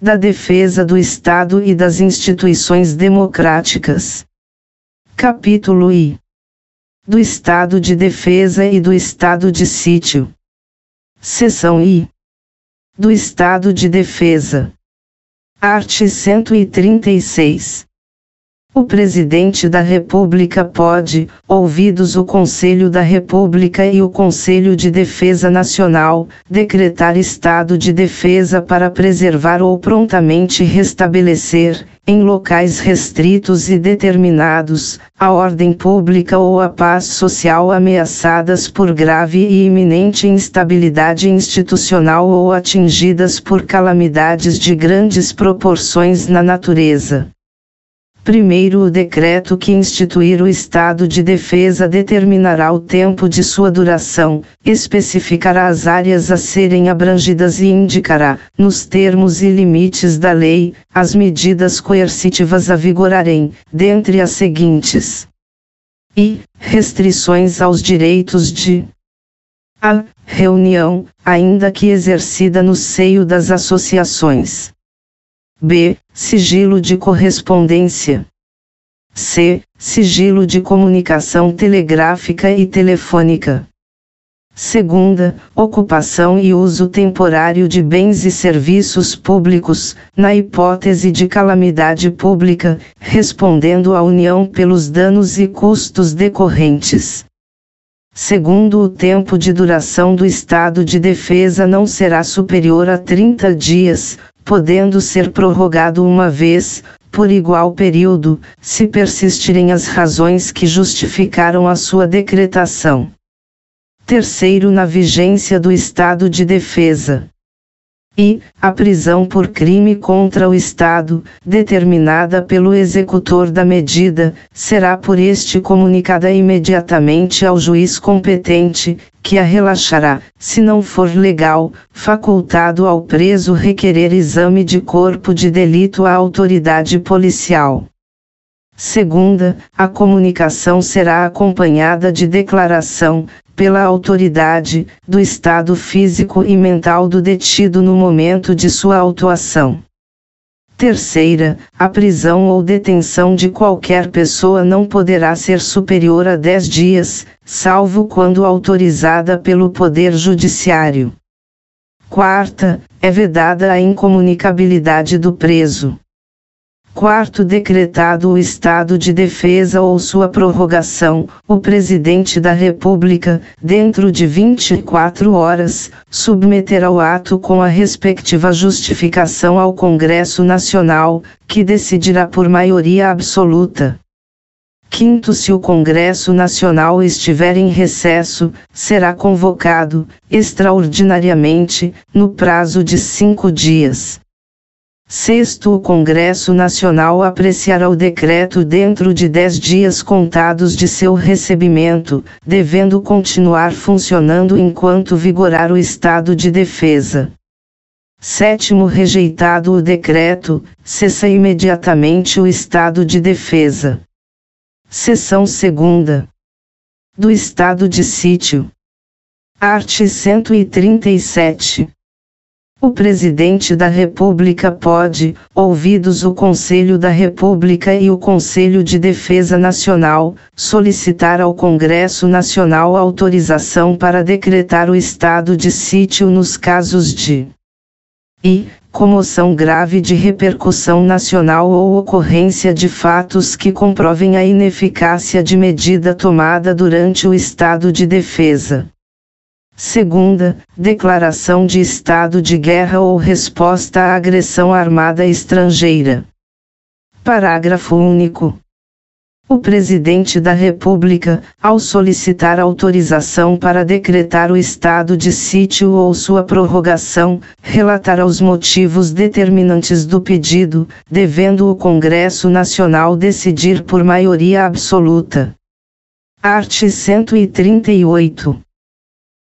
da defesa do Estado e das instituições democráticas. Capítulo I. Do Estado de Defesa e do Estado de Sítio. Seção I. Do Estado de Defesa. Art. 136. O Presidente da República pode, ouvidos o Conselho da República e o Conselho de Defesa Nacional, decretar estado de defesa para preservar ou prontamente restabelecer, em locais restritos e determinados, a ordem pública ou a paz social ameaçadas por grave e iminente instabilidade institucional ou atingidas por calamidades de grandes proporções na natureza. Primeiro, o decreto que instituir o estado de defesa determinará o tempo de sua duração, especificará as áreas a serem abrangidas e indicará, nos termos e limites da lei, as medidas coercitivas a vigorarem, dentre as seguintes: I. Restrições aos direitos de A. Reunião, ainda que exercida no seio das associações. B. Sigilo de correspondência. C. Sigilo de comunicação telegráfica e telefônica. Segunda, ocupação e uso temporário de bens e serviços públicos, na hipótese de calamidade pública, respondendo à União pelos danos e custos decorrentes. Segundo, o tempo de duração do estado de defesa não será superior a 30 dias, podendo ser prorrogado uma vez, por igual período, se persistirem as razões que justificaram a sua decretação. Terceiro, na vigência do estado de defesa. I. A prisão por crime contra o Estado, determinada pelo executor da medida, será por este comunicada imediatamente ao juiz competente, que a relaxará, se não for legal, facultado ao preso requerer exame de corpo de delito à autoridade policial. Segunda, a comunicação será acompanhada de declaração, pela autoridade, do estado físico e mental do detido no momento de sua autuação. Terceira, a prisão ou detenção de qualquer pessoa não poderá ser superior a 10 dias, salvo quando autorizada pelo Poder Judiciário. Quarta, é vedada a incomunicabilidade do preso. Quarto, decretado o estado de defesa ou sua prorrogação, o Presidente da República, dentro de 24 horas, submeterá o ato com a respectiva justificação ao Congresso Nacional, que decidirá por maioria absoluta. Quinto, se o Congresso Nacional estiver em recesso, será convocado, extraordinariamente, no prazo de 5 dias. Sexto, o Congresso Nacional apreciará o decreto dentro de 10 dias contados de seu recebimento, devendo continuar funcionando enquanto vigorar o estado de defesa. Sétimo, rejeitado o decreto, cessa imediatamente o estado de defesa. Seção segunda. Do estado de sítio. Art. 137. O Presidente da República pode, ouvidos o Conselho da República e o Conselho de Defesa Nacional, solicitar ao Congresso Nacional autorização para decretar o estado de sítio nos casos de I. Comoção grave de repercussão nacional ou ocorrência de fatos que comprovem a ineficácia de medida tomada durante o estado de defesa. Segunda, declaração de estado de guerra ou resposta à agressão armada estrangeira. Parágrafo único. O Presidente da República, ao solicitar autorização para decretar o estado de sítio ou sua prorrogação, relatará os motivos determinantes do pedido, devendo o Congresso Nacional decidir por maioria absoluta. Art. 138.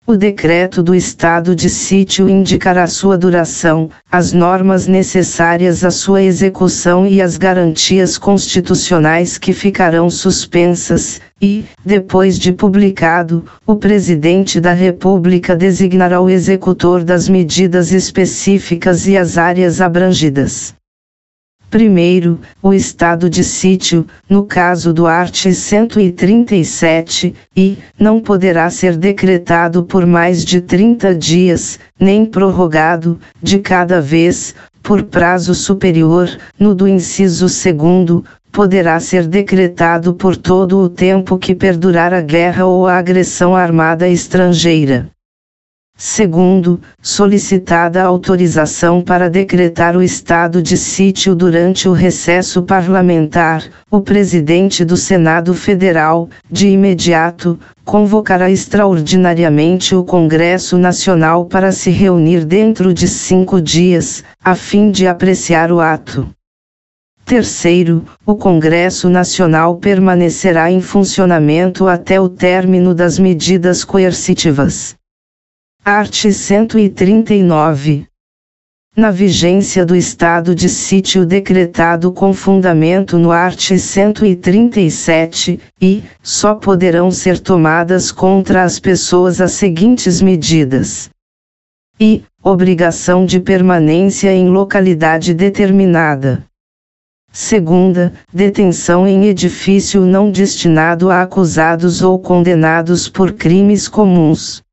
O decreto do estado de sítio indicará sua duração, as normas necessárias à sua execução e as garantias constitucionais que ficarão suspensas, e, depois de publicado, o Presidente da República designará o executor das medidas específicas e as áreas abrangidas. Primeiro, o estado de sítio, no caso do art. 137, não poderá ser decretado por mais de 30 dias, nem prorrogado, de cada vez, por prazo superior, no do inciso 2º, poderá ser decretado por todo o tempo que perdurar a guerra ou a agressão armada estrangeira. Segundo, solicitada a autorização para decretar o estado de sítio durante o recesso parlamentar, o presidente do Senado Federal, de imediato, convocará extraordinariamente o Congresso Nacional para se reunir dentro de 5 dias, a fim de apreciar o ato. Terceiro, o Congresso Nacional permanecerá em funcionamento até o término das medidas coercitivas. Art. 139. Na vigência do estado de sítio decretado com fundamento no art. 137, só poderão ser tomadas contra as pessoas as seguintes medidas. Obrigação de permanência em localidade determinada. Segunda, detenção em edifício não destinado a acusados ou condenados por crimes comuns.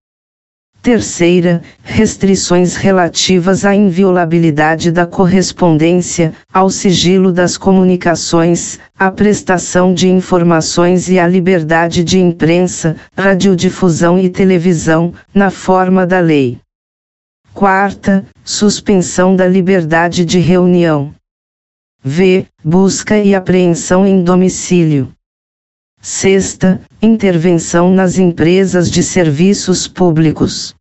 Terceira, restrições relativas à inviolabilidade da correspondência, ao sigilo das comunicações, à prestação de informações e à liberdade de imprensa, radiodifusão e televisão, na forma da lei. Quarta, suspensão da liberdade de reunião. Busca e apreensão em domicílio. Sexta, intervenção nas empresas de serviços públicos.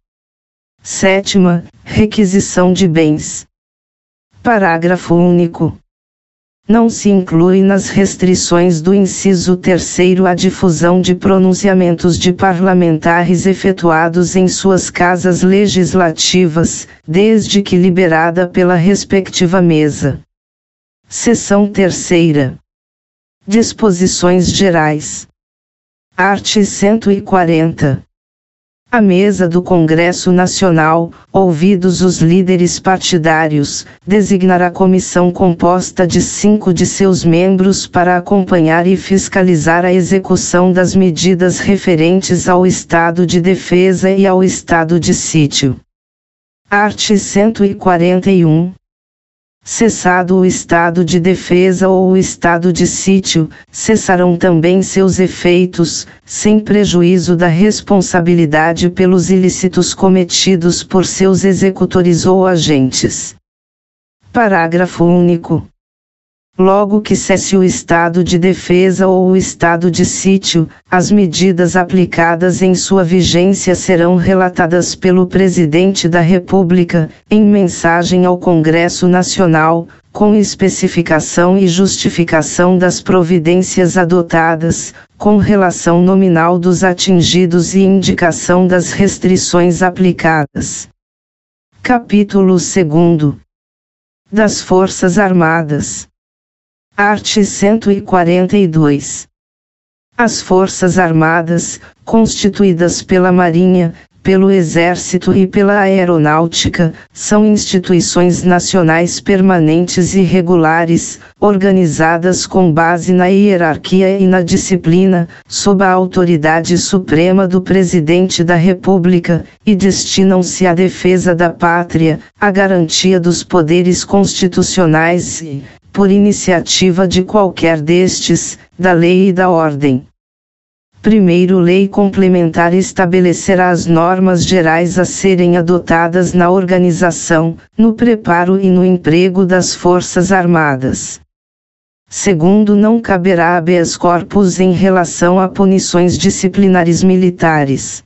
Sétima, requisição de bens. Parágrafo único. Não se inclui nas restrições do inciso 3º a difusão de pronunciamentos de parlamentares efetuados em suas casas legislativas, desde que liberada pela respectiva mesa. Seção 3ª. Disposições gerais. Art. 140. A mesa do Congresso Nacional, ouvidos os líderes partidários, designará comissão composta de 5 de seus membros para acompanhar e fiscalizar a execução das medidas referentes ao estado de defesa e ao estado de sítio. Art. 141. Cessado o estado de defesa ou o estado de sítio, cessarão também seus efeitos, sem prejuízo da responsabilidade pelos ilícitos cometidos por seus executores ou agentes. Parágrafo único. Logo que cesse o estado de defesa ou o estado de sítio, as medidas aplicadas em sua vigência serão relatadas pelo Presidente da República, em mensagem ao Congresso Nacional, com especificação e justificação das providências adotadas, com relação nominal dos atingidos e indicação das restrições aplicadas. Capítulo 2. Das Forças Armadas. Art. 142. As Forças Armadas, constituídas pela Marinha, pelo Exército e pela Aeronáutica, são instituições nacionais permanentes e regulares, organizadas com base na hierarquia e na disciplina, sob a autoridade suprema do Presidente da República, e destinam-se à defesa da pátria, à garantia dos poderes constitucionais e, por iniciativa de qualquer destes, da lei e da ordem. Primeiro, lei complementar estabelecerá as normas gerais a serem adotadas na organização, no preparo e no emprego das Forças Armadas. Segundo, não caberá habeas corpus em relação a punições disciplinares militares.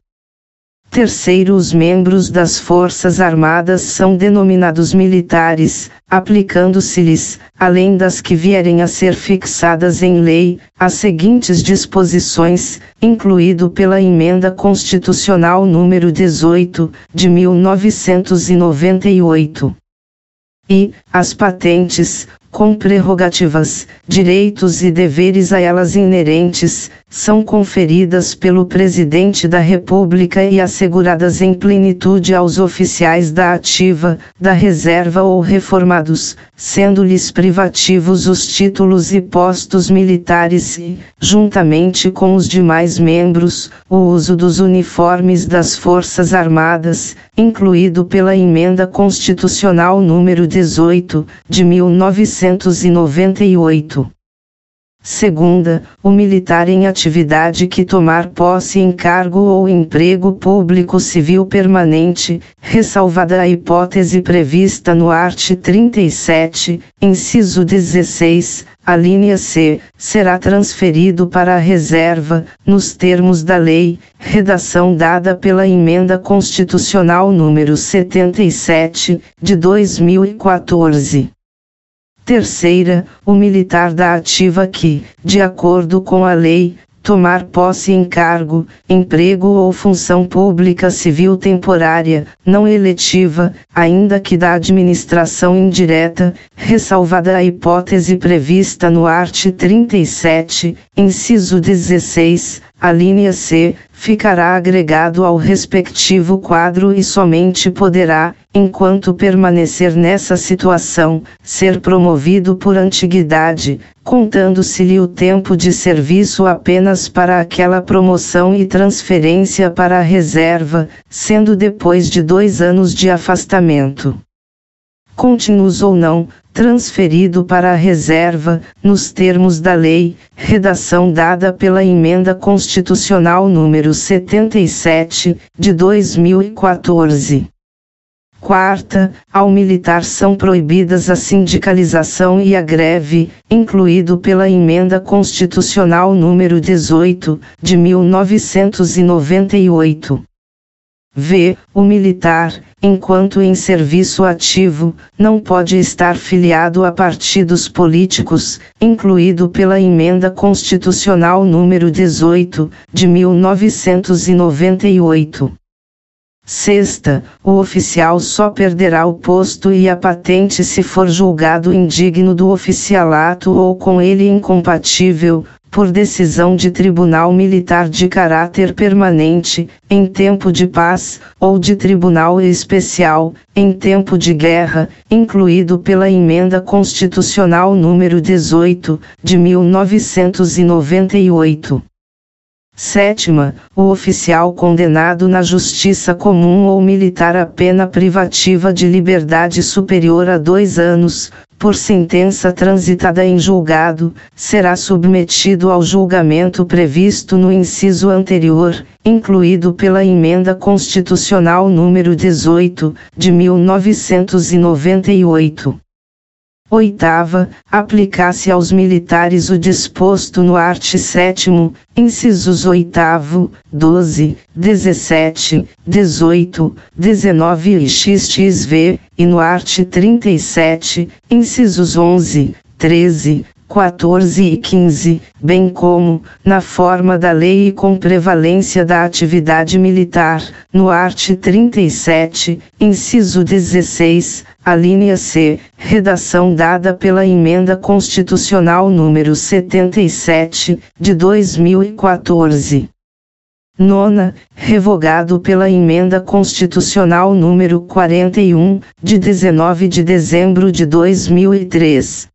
Terceiro, os membros das Forças Armadas são denominados militares, aplicando-se-lhes, além das que vierem a ser fixadas em lei, as seguintes disposições, incluído pela Emenda Constitucional número 18, de 1998. E, as patentes, com prerrogativas, direitos e deveres a elas inerentes, são conferidas pelo Presidente da República e asseguradas em plenitude aos oficiais da ativa, da reserva ou reformados, sendo-lhes privativos os títulos e postos militares e, juntamente com os demais membros, o uso dos uniformes das Forças Armadas, incluído pela Emenda Constitucional número 18, de 1998. Segunda, o militar em atividade que tomar posse em cargo ou emprego público civil permanente, ressalvada a hipótese prevista no art. 37, inciso 16, a linha C, será transferido para a reserva, nos termos da lei, redação dada pela Emenda Constitucional número 77, de 2014. Terceira, o militar da ativa que, de acordo com a lei, tomar posse em cargo, emprego ou função pública civil temporária, não eletiva, ainda que da administração indireta, ressalvada a hipótese prevista no art. 37, inciso 16, a linha C, ficará agregado ao respectivo quadro e somente poderá, enquanto permanecer nessa situação, ser promovido por antiguidade, contando-se-lhe o tempo de serviço apenas para aquela promoção e transferência para a reserva, sendo depois de 2 anos de afastamento contínuos ou não, transferido para a reserva, nos termos da lei, redação dada pela Emenda Constitucional número 77, de 2014. Quarta, ao militar são proibidas a sindicalização e a greve, incluído pela Emenda Constitucional número 18, de 1998. V. O militar, enquanto em serviço ativo, não pode estar filiado a partidos políticos, incluído pela Emenda Constitucional número 18, de 1998. Sexta, o oficial só perderá o posto e a patente se for julgado indigno do oficialato ou com ele incompatível, por decisão de tribunal militar de caráter permanente, em tempo de paz, ou de tribunal especial, em tempo de guerra, incluído pela Emenda Constitucional número 18, de 1998. Sétima, o oficial condenado na justiça comum ou militar a pena privativa de liberdade superior a 2 anos, por sentença transitada em julgado, será submetido ao julgamento previsto no inciso anterior, incluído pela Emenda Constitucional número 18, de 1998. Oitava, aplicar-se aos militares o disposto no art. 7º, incisos 8º, 12, 17, 18, 19 e xxv, e no art. 37, incisos 11, 13, 14 e 15, bem como, na forma da lei e com prevalência da atividade militar, no art. 37, inciso 16, a linha C, redação dada pela Emenda Constitucional número 77, de 2014. Nona, revogado pela Emenda Constitucional número 41, de 19 de dezembro de 2003.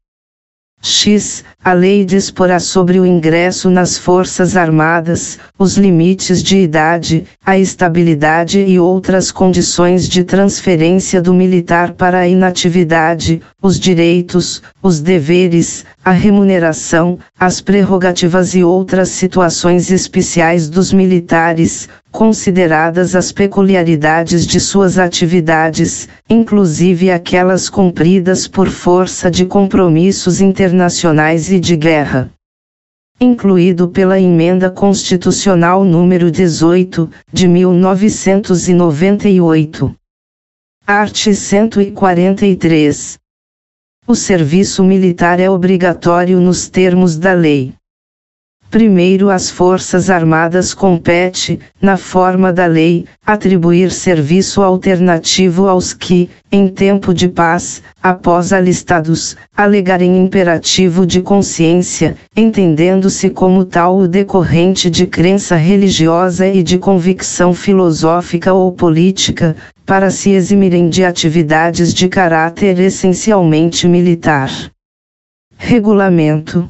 X. A lei disporá sobre o ingresso nas Forças Armadas, os limites de idade, a estabilidade e outras condições de transferência do militar para a inatividade, os direitos, os deveres, a remuneração, as prerrogativas e outras situações especiais dos militares, consideradas as peculiaridades de suas atividades, inclusive aquelas cumpridas por força de compromissos internacionais e de guerra. incluído pela Emenda Constitucional número 18, de 1998. Art. 143. O serviço militar é obrigatório nos termos da lei. Primeiro, às Forças Armadas compete, na forma da lei, atribuir serviço alternativo aos que, em tempo de paz, após alistados, alegarem imperativo de consciência, entendendo-se como tal o decorrente de crença religiosa e de convicção filosófica ou política, para se eximirem de atividades de caráter essencialmente militar. Regulamento.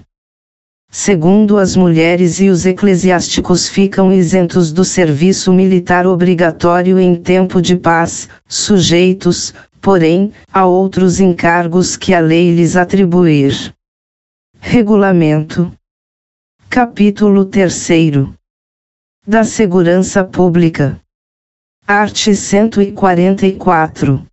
Segundo, as mulheres e os eclesiásticos ficam isentos do serviço militar obrigatório em tempo de paz, sujeitos, porém, a outros encargos que a lei lhes atribuir. Regulamento. Capítulo 3. Da Segurança Pública. Art. 144.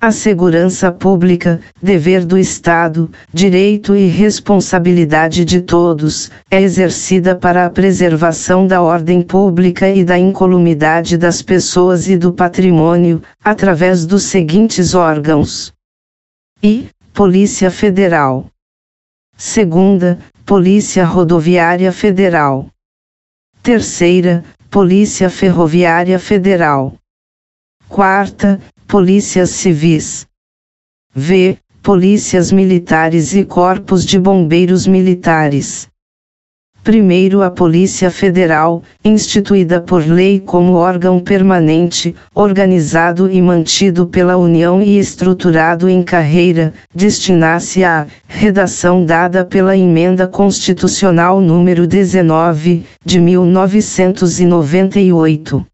A segurança pública, dever do Estado, direito e responsabilidade de todos, é exercida para a preservação da ordem pública e da incolumidade das pessoas e do patrimônio, através dos seguintes órgãos: I. Polícia Federal. Segunda, Polícia Rodoviária Federal. Terceira, Polícia Ferroviária Federal. Quarta, Polícias Civis. V. Polícias Militares e Corpos de Bombeiros Militares. Primeiro, a Polícia Federal, instituída por lei como órgão permanente, organizado e mantido pela União e estruturado em carreira, destina-se à redação dada pela Emenda Constitucional número 19, de 1998.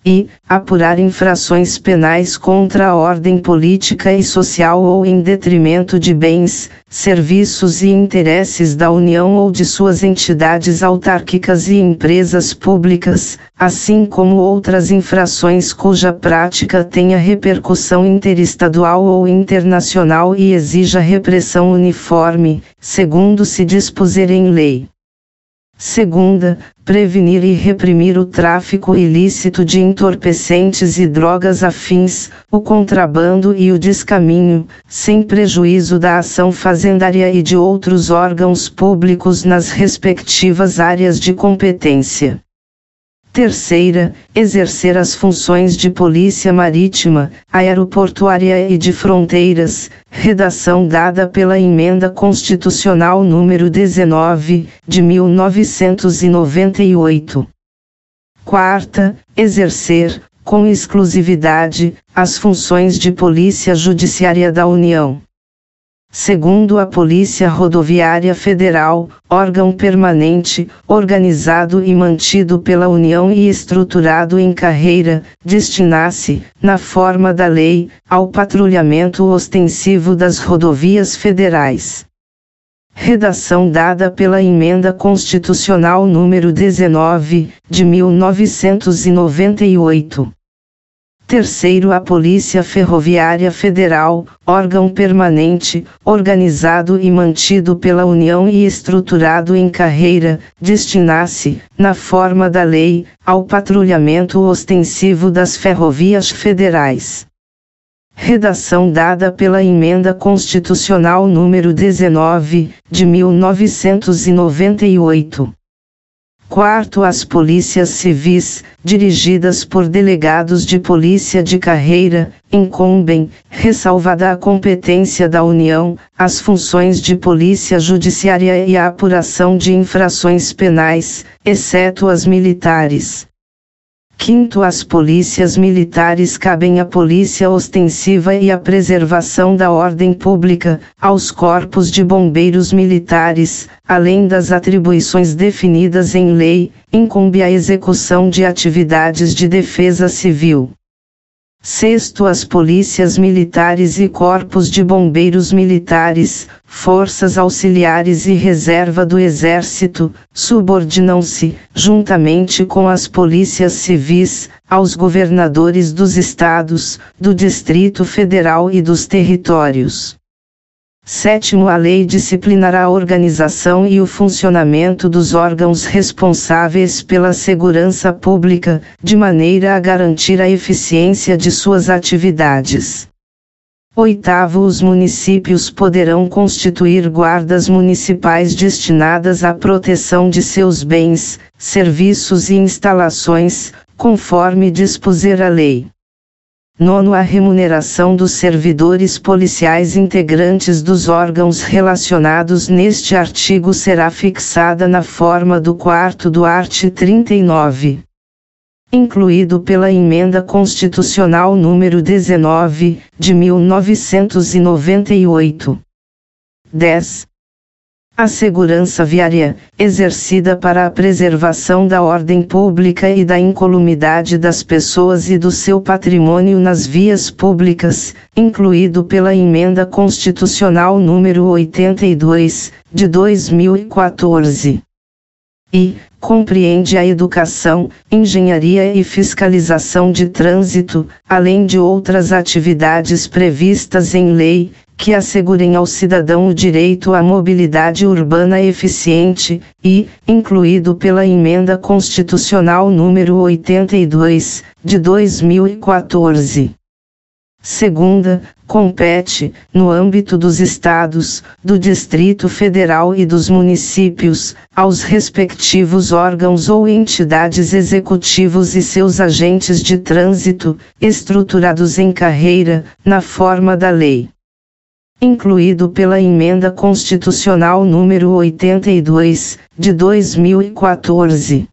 E apurar infrações penais contra a ordem política e social ou em detrimento de bens, serviços e interesses da União ou de suas entidades autárquicas e empresas públicas, assim como outras infrações cuja prática tenha repercussão interestadual ou internacional e exija repressão uniforme, segundo se dispuser em lei. Segunda, prevenir e reprimir o tráfico ilícito de entorpecentes e drogas afins, o contrabando e o descaminho, sem prejuízo da ação fazendária e de outros órgãos públicos nas respectivas áreas de competência. Terceira, exercer as funções de polícia marítima, aeroportuária e de fronteiras, redação dada pela Emenda Constitucional número 19, de 1998. Quarta, exercer, com exclusividade, as funções de Polícia Judiciária da União. Segundo, a Polícia Rodoviária Federal, órgão permanente, organizado e mantido pela União e estruturado em carreira, destina-se, na forma da lei, ao patrulhamento ostensivo das rodovias federais. Redação dada pela Emenda Constitucional número 19, de 1998. Terceiro, a Polícia Ferroviária Federal, órgão permanente, organizado e mantido pela União e estruturado em carreira, destina-se, na forma da lei, ao patrulhamento ostensivo das ferrovias federais. Redação dada pela Emenda Constitucional número 19, de 1998. Quarto, as polícias civis, dirigidas por delegados de polícia de carreira, incumbem, ressalvada a competência da União, as funções de polícia judiciária e a apuração de infrações penais, exceto as militares. Quinto, as polícias militares cabem à polícia ostensiva e à preservação da ordem pública, aos corpos de bombeiros militares, além das atribuições definidas em lei, incumbe a execução de atividades de defesa civil. Sexto, as polícias militares e corpos de bombeiros militares, forças auxiliares e reserva do Exército, subordinam-se, juntamente com as polícias civis, aos governadores dos estados, do Distrito Federal e dos territórios. 7º, a lei disciplinará a organização e o funcionamento dos órgãos responsáveis pela segurança pública, de maneira a garantir a eficiência de suas atividades. 8º, os municípios poderão constituir guardas municipais destinadas à proteção de seus bens, serviços e instalações, conforme dispuser a lei. 9º, a remuneração dos servidores policiais integrantes dos órgãos relacionados neste artigo será fixada na forma do 4º do art. 39. Incluído pela Emenda Constitucional número 19, de 1998. 10. A segurança viária, exercida para a preservação da ordem pública e da incolumidade das pessoas e do seu patrimônio nas vias públicas, incluído pela Emenda Constitucional número 82, de 2014. E compreende a educação, engenharia e fiscalização de trânsito, além de outras atividades previstas em lei, que assegurem ao cidadão o direito à mobilidade urbana eficiente, e, incluído pela Emenda Constitucional número 82, de 2014. Segunda, compete, no âmbito dos Estados, do Distrito Federal e dos municípios, aos respectivos órgãos ou entidades executivos e seus agentes de trânsito, estruturados em carreira, na forma da lei. Incluído pela Emenda Constitucional número 82, de 2014.